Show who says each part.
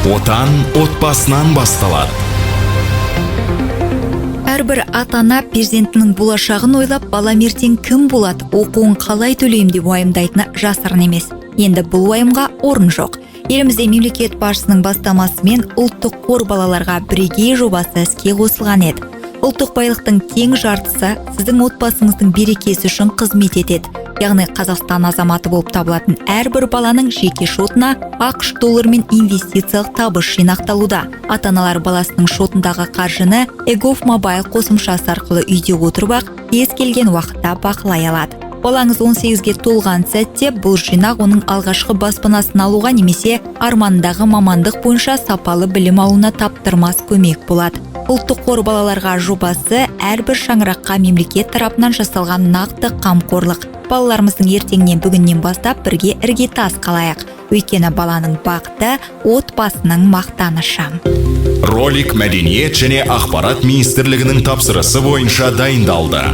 Speaker 1: Отан отбасынан басталады.
Speaker 2: Әрбір ата-ана перзентінің болашағын ойлап, балам ертең кім болады, оқуын қалай төлеймін деп уайымдайтыны жасырын емес. Енді бұл уайымға орын жоқ. Елімізде мемлекет басшысының бастамасымен ұлттық қор балаларға бірегей жобасы іске қосылған еді. Ұлттық байлықтың тең жартысы сіздің отбасыңыздың берекесі үшін қызмет етеді. Яғни Қазақстан азаматы болып табылатын әрбір баланың жеке шотына ақш долларымен инвестициялық табыс жинақталуда. Ата-аналар баласының шотындағы қаржыны Egov Mobile қосымшасы арқылы үйде отырып-ақ кез келген уақытта бақылай алады. Балаңыз 18-ге толған сәтте бұл жинақ оның алғашқы баспанасын алуға немесе армандағы мамандық бойынша сапалы білім алуына таптырмас көмек болады. Ұлттық қор балаларға жобасы әрбір шаңыраққа мемлекет тарапынан жасалған нақты қамқорлық. Балаларымыздың ертеңнен бүгіннен бастап бірге іргетас қалайық. Өйткені баланың бақыты отбасының мақтанышы.
Speaker 1: Ролик Мәдениет және ақпарат министрлігінің тапсырысы бойынша дайындалды.